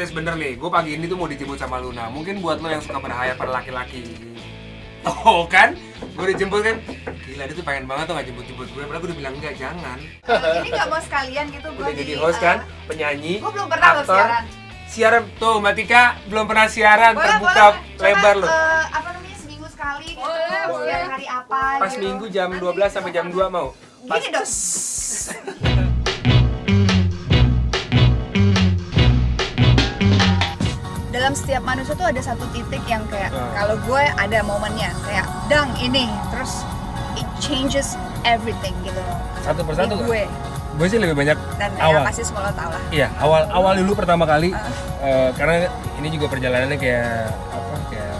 serius bener nih, gue pagi ini tuh mau dijemput sama Luna. Mungkin buat lo yang suka berhayal pada laki-laki. Oh kan, gue dijemput kan. Gila dia tuh pengen banget tuh gak jemput-jemput gue. Padahal gue udah bilang enggak, jangan. Jadi nggak mau sekalian gitu gue Udah jadi host kan, penyanyi, gue belum pernah lo aktor. Siaran tuh Mbak Tika belum pernah siaran, boleh, terbuka boleh. lebar Coba, loh. apa namanya seminggu sekali gitu. Boleh. Siar hari apa Pas gitu. minggu jam 12 sampai jam 2 mau. Gini dong. Dalam setiap manusia tuh ada satu titik yang kayak kalau gue ada momennya kayak dang ini terus it changes everything gitu. Satu persatu Di kan? gue Sih lebih banyak dan awal. ya pasti semua lo tau lah. Iya, awal dulu pertama kali karena ini juga perjalanannya kayak apa kayak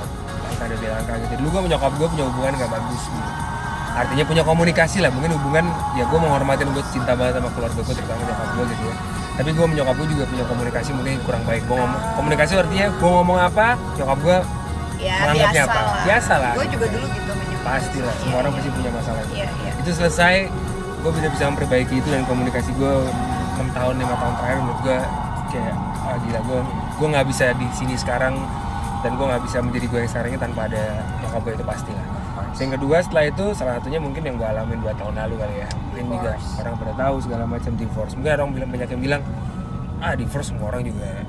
angka dari angka gitu. Dulu gue menyokap gue punya hubungan gak bagus gitu. Artinya punya komunikasi lah, mungkin hubungan ya gue menghormatin, gue cinta banget sama keluarga gue terutama nyokap gue gitu ya. Tapi gue menyokap gue juga punya komunikasi mungkin kurang baik. Gue ngomong komunikasi artinya gue ngomong apa, nyokap gue Ya menganggapnya biasa apa? lah. Biasa lah. Gue juga dulu gitu menyukai. Pasti lah, semua orang pasti punya masalah. Iya, iya. Itu selesai, gue bisa memperbaiki itu dan komunikasi gue 6 tahun 5 tahun terakhir menurut gue kayak gila gue nggak bisa di sini sekarang dan gue nggak bisa menjadi gue yang sekarang ini tanpa ada nyokap gue, itu pasti lah. Yang kedua setelah itu salah satunya mungkin yang gue alamin 2 tahun lalu kali ya, mungkin juga orang pada tahu segala macam divorce. Mungkin orang banyak yang bilang divorce semua orang juga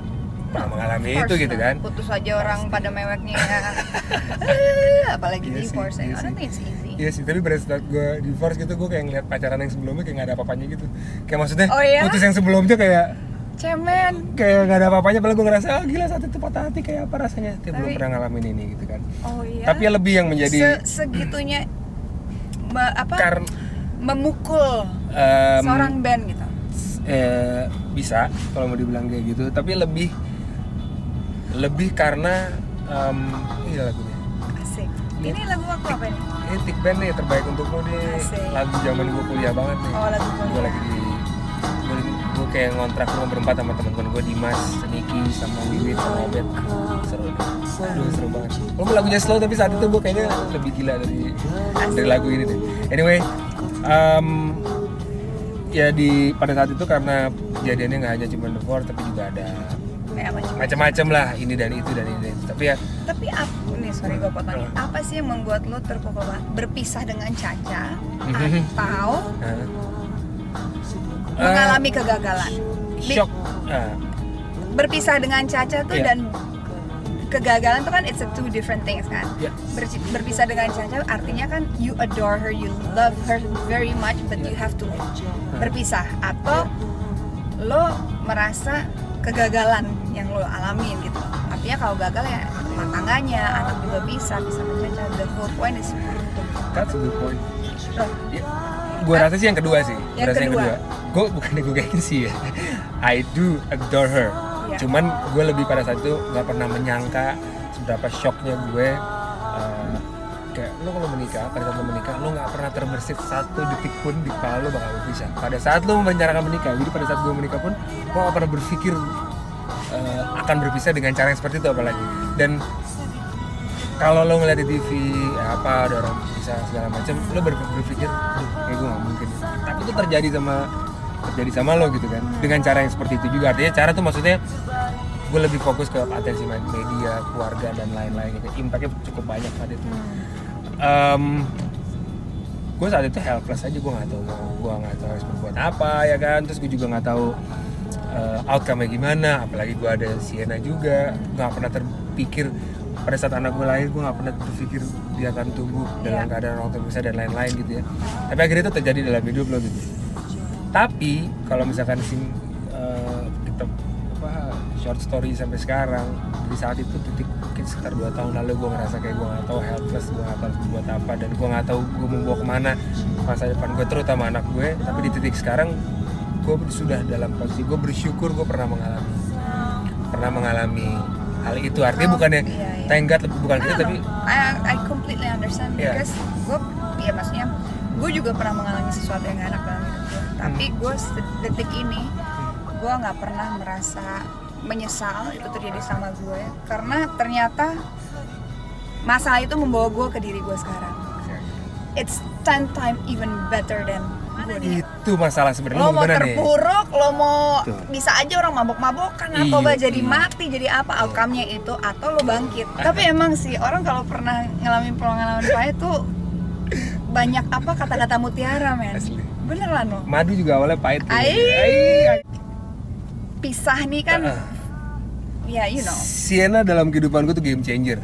pernah mengalami itu gitu kan. Putus aja orang pada meweknya. Apalagi divorce ya. I don't think it's easy. Iya sih, tapi pada saat gue divorce gitu gue kayak ngeliat pacaran yang sebelumnya kayak gak ada apa-apanya gitu. Kayak maksudnya Oh, iya? putus yang sebelumnya kayak Cemen. gak ada apa-apanya, padahal gue ngerasa gila saat itu patah hati kayak apa rasanya. Tapi belum pernah ngalamin ini gitu kan. Oh iya. Tapi yang lebih yang menjadi segitunya memukul seorang band gitu. Bisa kalau mau dibilang kayak gitu, tapi lebih karena ini lagunya. Asik. Ini lagu aku apa nih? Ini Tik Band nih terbaik untukmu nih. Asik. Lagu zaman gue kuliah banget nih. Oh, lagu kuliah. Gue lagi gue kayak ngontrak rumah berempat sama teman-teman gue, Dimas, Niki, sama Wiwit, sama Obet. Seru deh. Aduh, seru banget. Walaupun lagunya slow tapi saat itu gue kayaknya lebih gila dari lagu ini deh. Anyway, ya pada saat itu karena kejadiannya nggak hanya cuma divorce tapi juga ada macam-macam lah, ini dan itu dan ini dan itu. Tapi apa nih, sorry gue potongin. Apa sih yang membuat lo terpukul banget? Berpisah dengan Caca atau mengalami kegagalan? Shock. Berpisah dengan Caca tuh Iya. dan kegagalan tuh kan it's a two different things kan. Yeah. Berpisah dengan Caca artinya kan you adore her, you love her very much, but you have to berpisah. Atau lo merasa kegagalan yang lo alamin gitu. Artinya kalau gagal ya rumah tangganya, anak juga bisa sama Caca. The whole point is That's a good point. loh, Gue rasa sih yang kedua sih. Yang kedua. Gue bukan gue gengsi ya. I do adore her. Iya. Cuman gue lebih pada saat itu nggak pernah menyangka seberapa shocknya gue. Kayak lo kalau menikah, pada saat lo menikah, lo nggak pernah terbersit satu detik pun di kepala lo bakal berpisah. Pada saat lo merencanakan menikah, jadi pada saat gue menikah pun, gue nggak pernah berpikir akan berpisah dengan cara yang seperti itu apalagi. Dan kalau lo ngeliat di TV apa ada orang bisa segala macam, lo berpikir kayak gue nggak mungkin. Tapi itu terjadi sama lo gitu kan, dengan cara yang seperti itu juga. Artinya cara tuh maksudnya gue lebih fokus ke atensi media, keluarga dan lain-lain gitu. Impactnya cukup banyak saat itu. Gue saat itu helpless aja, gue nggak tahu harus berbuat apa ya kan. Terus gue juga nggak tahu outcome-nya gimana. Apalagi gue ada Sienna juga, nggak pernah terpikir pada saat anak gue lahir, gue nggak pernah berpikir dia akan tumbuh dalam keadaan orang terpisah dan lain-lain gitu ya. Tapi akhirnya itu terjadi dalam hidup lo gitu. Tapi kalau misalkan kita short story sampai sekarang, di saat itu titik mungkin sekitar 2 tahun lalu gue ngerasa kayak gue nggak tahu helpless, gue nggak tahu harus berbuat apa dan gue nggak tahu gue mau bawa kemana masa depan gue terutama anak gue. Tapi di titik sekarang gue sudah dalam posisi gue bersyukur gue pernah mengalami hal itu. Artinya bukannya thank God bukan gitu, tapi I completely understand because gue ya maksudnya gue juga pernah mengalami sesuatu yang gak enak dalam hidup gue. Tapi gue detik ini gue nggak pernah merasa menyesal itu terjadi sama gue karena ternyata masalah itu membawa gue ke diri gue sekarang. It's 10 times even better than ganggu nih. Itu masalah sebenarnya. Lo mau gimana nih? terpuruk, lo mau Tuh. bisa aja orang mabok-mabokan atau Iya, jadi iya. mati, jadi apa outcome-nya itu, atau lo bangkit. Tapi emang sih orang kalau pernah ngalamin pengalaman pahit tuh banyak apa kata-kata mutiara, men. Asli. Beneran lo. Madu juga awalnya pahit. Ai. Pisah nih kan, ya you know. Sienna dalam kehidupanku tuh game changer.